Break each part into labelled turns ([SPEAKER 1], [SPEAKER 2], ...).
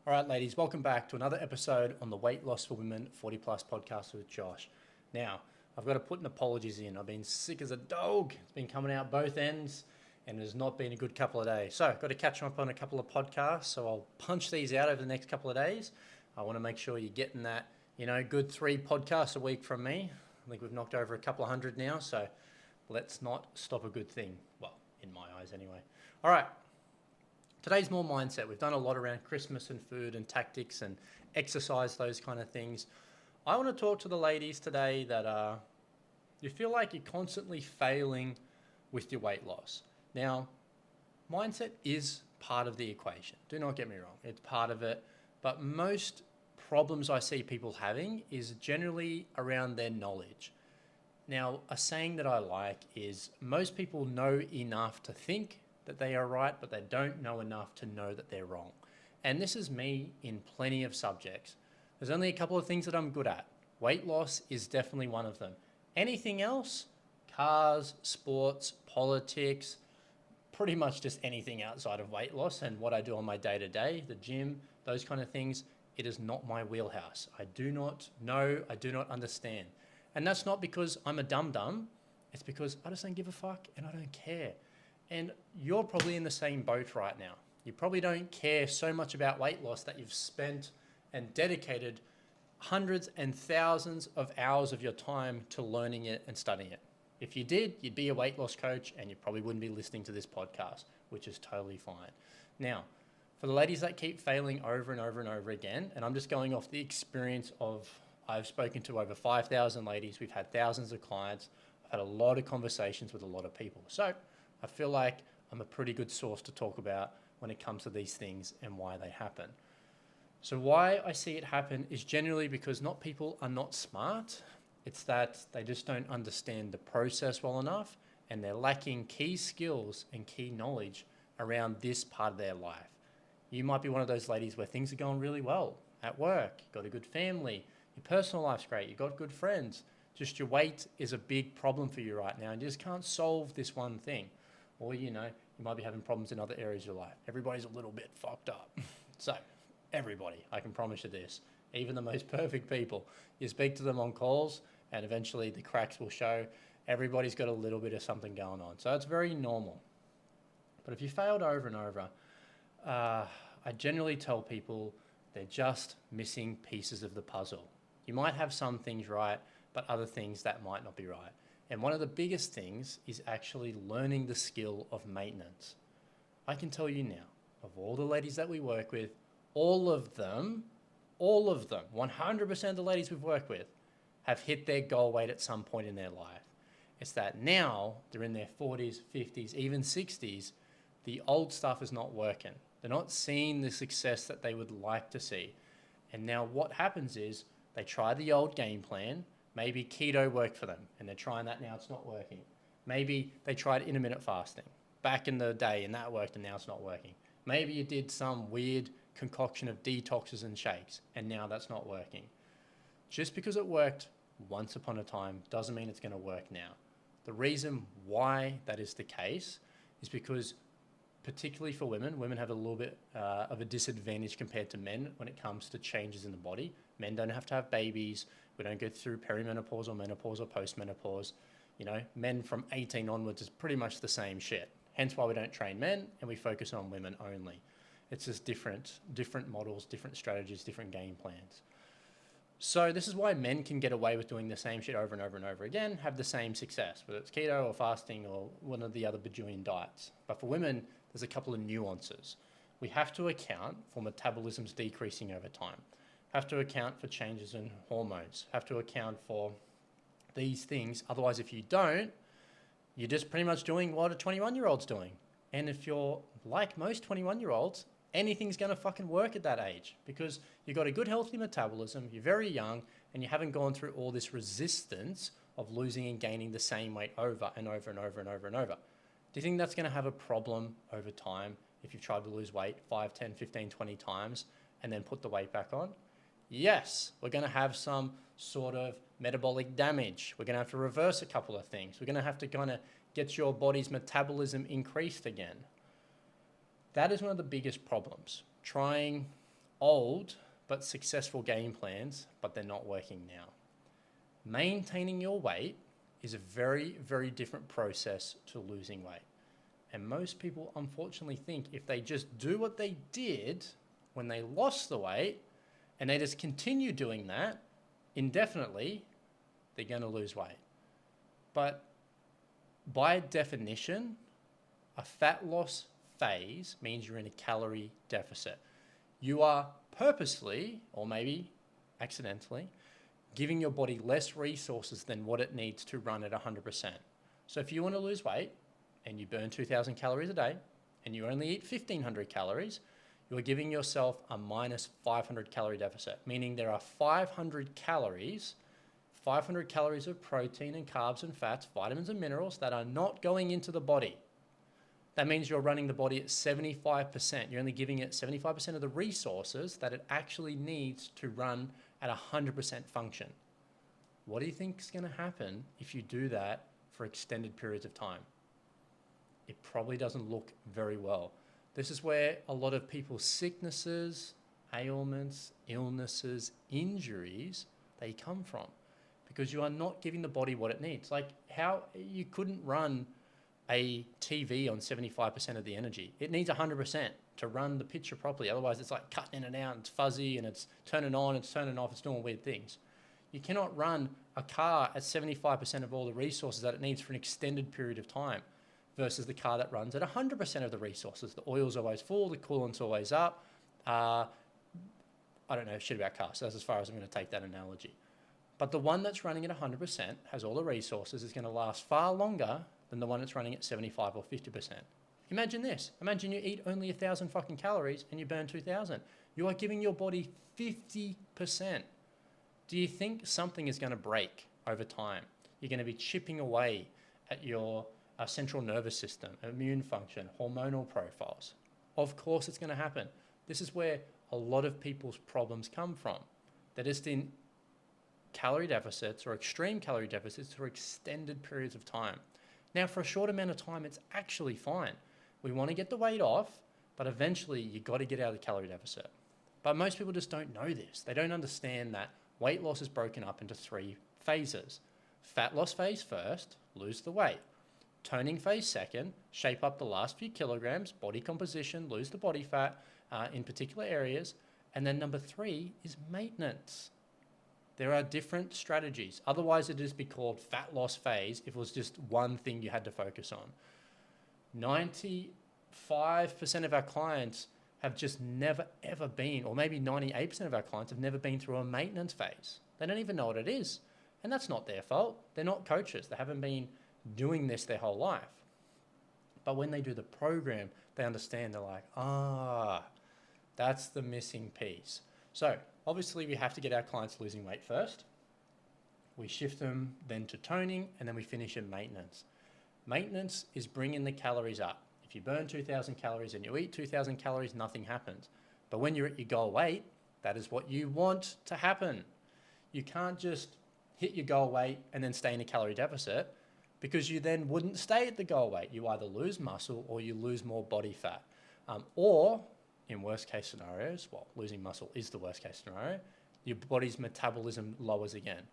[SPEAKER 1] All right, ladies, welcome back to another episode on the Weight Loss for Women 40 Plus podcast with Josh. Now, I've got to put an apologies in. I've been sick as a dog. It's been coming out both ends and it has not been a good couple of days. So I've got to catch up on a couple of podcasts. So I'll punch these out over the next couple of days. I want to make sure you're getting that, good 3 podcasts a week from me. I think we've knocked over a couple of hundred now. So let's not stop a good thing. Well, in my eyes anyway. All right. Today's more mindset. We've done a lot around Christmas and food and tactics and exercise, those kind of things. I want to talk to the ladies today that you feel like you're constantly failing with your weight loss. Now, mindset is part of the equation. Do not get me wrong. It's part of it. But most problems I see people having is generally around their knowledge. Now, a saying that I like is most people know enough to think that they are right, but they don't know enough to know that they're wrong. And this is me in plenty of subjects. There's only a couple of things that I'm good at. Weight loss is definitely one of them. Anything else, cars, sports, politics, pretty much just anything outside of weight loss and what I do on my day-to-day, the gym, those kind of things, it is not my wheelhouse. I do not know, I do not understand. And that's not because I'm a dum-dum, it's because I just don't give a fuck and I don't care. And you're probably in the same boat right now. You probably don't care so much about weight loss that you've spent and dedicated hundreds and thousands of hours of your time to learning it and studying it. If you did, you'd be a weight loss coach and you probably wouldn't be listening to this podcast, which is totally fine. Now, for the ladies that keep failing over and over and over again, and I'm just going off the experience of, I've spoken to over 5,000 ladies, we've had thousands of clients, I've had a lot of conversations with a lot of people. So I feel like I'm a pretty good source to talk about when it comes to these things and why they happen. So why I see it happen is generally because not people are not smart. It's that they just don't understand the process well enough and they're lacking key skills and key knowledge around this part of their life. You might be one of those ladies where things are going really well at work, you've got a good family, your personal life's great, you've got good friends, just your weight is a big problem for you right now and you just can't solve this one thing. Or, you might be having problems in other areas of your life. Everybody's a little bit fucked up. So, everybody, I can promise you this, even the most perfect people, you speak to them on calls and eventually the cracks will show. Everybody's got a little bit of something going on. So, it's very normal. But if you failed over and over, I generally tell people they're just missing pieces of the puzzle. You might have some things right, but other things that might not be right. And one of the biggest things is actually learning the skill of maintenance. I can tell you now, of all the ladies that we work with, all of them, 100% of the ladies we've worked with have hit their goal weight at some point in their life. It's that now they're in their 40s, 50s, even 60s, the old stuff is not working. They're not seeing the success that they would like to see. And now what happens is they try the old game plan. Maybe keto worked for them and they're trying that now, it's not working. Maybe they tried intermittent fasting back in the day and that worked and now it's not working. Maybe you did some weird concoction of detoxes and shakes and now that's not working. Just because it worked once upon a time doesn't mean it's going to work now. The reason why that is the case is because particularly for women have a little bit of a disadvantage compared to men when it comes to changes in the body. Men don't have to have babies. We don't go through perimenopause or menopause or postmenopause. Men from 18 onwards is pretty much the same shit. Hence why we don't train men and we focus on women only. It's just different models, different strategies, different game plans. So this is why men can get away with doing the same shit over and over and over again, have the same success, whether it's keto or fasting or one of the other bajillion diets. But for women, there's a couple of nuances. We have to account for metabolisms decreasing over time. Have to account for changes in hormones, have to account for these things. Otherwise, if you don't, you're just pretty much doing what a 21-year-old's doing. And if you're like most 21-year-olds, anything's going to fucking work at that age because you've got a good, healthy metabolism, you're very young, and you haven't gone through all this resistance of losing and gaining the same weight over and over and over and over and over. Do you think that's going to have a problem over time if you've tried to lose weight 5, 10, 15, 20 times and then put the weight back on? Yes, we're going to have some sort of metabolic damage. We're going to have to reverse a couple of things. We're going to have to kind of get your body's metabolism increased again. That is one of the biggest problems. Trying old but successful game plans, but they're not working now. Maintaining your weight is a very, very different process to losing weight. And most people unfortunately think if they just do what they did when they lost the weight and they just continue doing that indefinitely, they're going to lose weight. But by definition, a fat loss phase means you're in a calorie deficit. You are purposely, or maybe accidentally, giving your body less resources than what it needs to run at 100%. So if you want to lose weight and you burn 2,000 calories a day and you only eat 1,500 calories, you're giving yourself a minus 500 calorie deficit, meaning there are 500 calories of protein and carbs and fats, vitamins and minerals that are not going into the body. That means you're running the body at 75%. You're only giving it 75% of the resources that it actually needs to run at 100% function. What do you think is going to happen if you do that for extended periods of time? It probably doesn't look very well. This is where a lot of people's sicknesses, ailments, illnesses, injuries, they come from, because you are not giving the body what it needs. Like, how you couldn't run a TV on 75% of the energy. It needs 100% to run the picture properly. Otherwise, it's like cutting in and out, and it's fuzzy, and it's turning on, it's turning off, it's doing weird things. You cannot run a car at 75% of all the resources that it needs for an extended period of time versus the car that runs at 100% of the resources. The oil's always full, the coolant's always up. I don't know shit about cars, so that's as far as I'm going to take that analogy. But the one that's running at 100%, has all the resources, is going to last far longer than the one that's running at 75 or 50%. Imagine this. Imagine you eat only 1,000 fucking calories and you burn 2,000. You are giving your body 50%. Do you think something is going to break over time? You're going to be chipping away at your central nervous system, immune function, hormonal profiles. Of course it's going to happen. This is where a lot of people's problems come from. They're just in calorie deficits or extreme calorie deficits for extended periods of time. Now, for a short amount of time, it's actually fine. We want to get the weight off, but eventually you got to get out of the calorie deficit. But most people just don't know this. They don't understand that weight loss is broken up into 3 phases. Fat loss phase first, lose the weight. Toning phase second, shape up the last few kilograms, body composition, lose the body fat in particular areas. And then number 3 is maintenance. There are different strategies. Otherwise, it'd just be called fat loss phase if it was just one thing you had to focus on. 95% of our clients have just never, ever been, or maybe 98% of our clients have never been through a maintenance phase. They don't even know what it is. And that's not their fault. They're not coaches. They haven't been doing this their whole life. But when they do the program, they understand. They're like, that's the missing piece. So obviously we have to get our clients losing weight first. We shift them then to toning, and then we finish in maintenance. Maintenance is bringing the calories up. If you burn 2,000 calories and you eat 2,000 calories, nothing happens. But when you're at your goal weight, that is what you want to happen. You can't just hit your goal weight and then stay in a calorie deficit, because you then wouldn't stay at the goal weight. You either lose muscle or you lose more body fat. Or in worst case scenarios, well, losing muscle is the worst case scenario, your body's metabolism lowers again.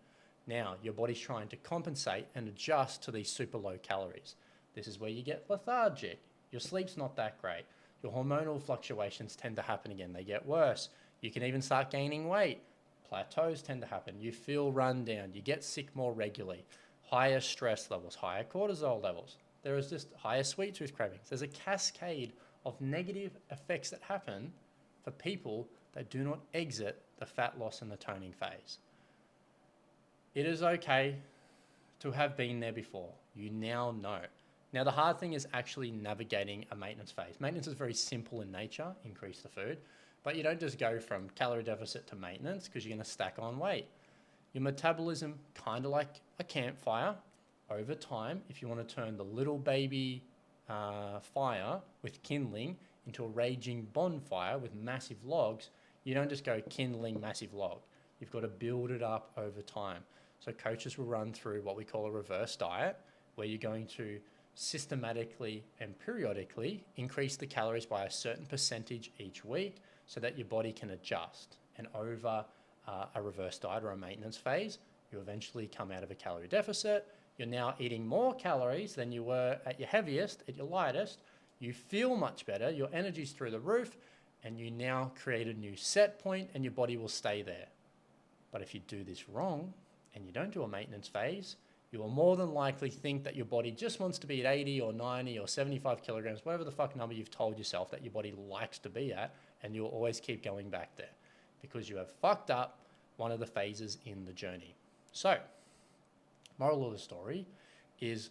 [SPEAKER 1] Now, your body's trying to compensate and adjust to these super low calories. This is where you get lethargic. Your sleep's not that great. Your hormonal fluctuations tend to happen again. They get worse. You can even start gaining weight. Plateaus tend to happen. You feel run down. You get sick more regularly. Higher stress levels, higher cortisol levels. There is just higher sweet tooth cravings. There's a cascade of negative effects that happen for people that do not exit the fat loss and the toning phase. It is okay to have been there before. You now know. Now, the hard thing is actually navigating a maintenance phase. Maintenance is very simple in nature, increase the food, but you don't just go from calorie deficit to maintenance because you're going to stack on weight. Your metabolism, kind of like a campfire, over time, if you want to turn the little baby fire with kindling into a raging bonfire with massive logs, you don't just go kindling massive log. You've got to build it up over time. So coaches will run through what we call a reverse diet, where you're going to systematically and periodically increase the calories by a certain percentage each week. so that your body can adjust. And over a reverse diet or a maintenance phase, you eventually come out of a calorie deficit. You're now eating more calories than you were at your heaviest, at your lightest. You feel much better, your energy's through the roof, and you now create a new set point and your body will stay there. But if you do this wrong and you don't do a maintenance phase, you will more than likely think that your body just wants to be at 80 or 90 or 75 kilograms, whatever the fuck number you've told yourself that your body likes to be at, and you'll always keep going back there because you have fucked up one of the phases in the journey. So, moral of the story is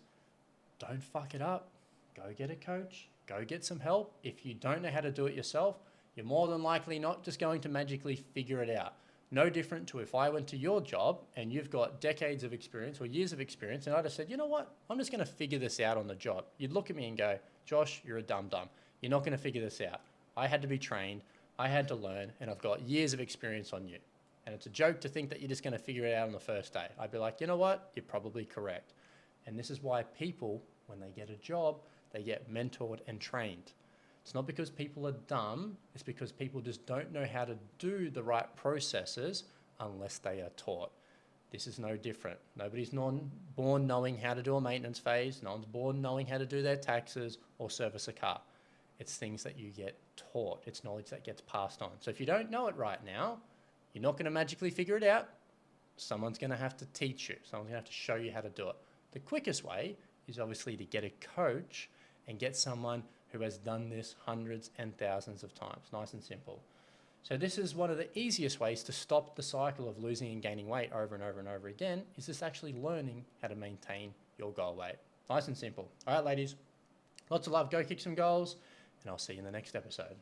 [SPEAKER 1] don't fuck it up. Go get a coach. Go get some help. If you don't know how to do it yourself, you're more than likely not just going to magically figure it out. No different to if I went to your job and you've got decades of experience or years of experience and I just said, you know what, I'm just going to figure this out on the job. You'd look at me and go, Josh, you're a dum-dum. You're not going to figure this out. I had to be trained. I had to learn, and I've got years of experience on you. And it's a joke to think that you're just going to figure it out on the first day. I'd be like, you know what, you're probably correct. And this is why people, when they get a job, they get mentored and trained. It's not because people are dumb, it's because people just don't know how to do the right processes unless they are taught. This is no different. Nobody's born knowing how to do a maintenance phase. No one's born knowing how to do their taxes or service a car. It's things that you get taught. It's knowledge that gets passed on. So if you don't know it right now, you're not going to magically figure it out. Someone's going to have to teach you. Someone's going to have to show you how to do it. The quickest way is obviously to get a coach and get someone who has done this hundreds and thousands of times. Nice and simple. So this is one of the easiest ways to stop the cycle of losing and gaining weight over and over and over again, is just actually learning how to maintain your goal weight. Nice and simple. All right, ladies, lots of love. Go kick some goals, and I'll see you in the next episode.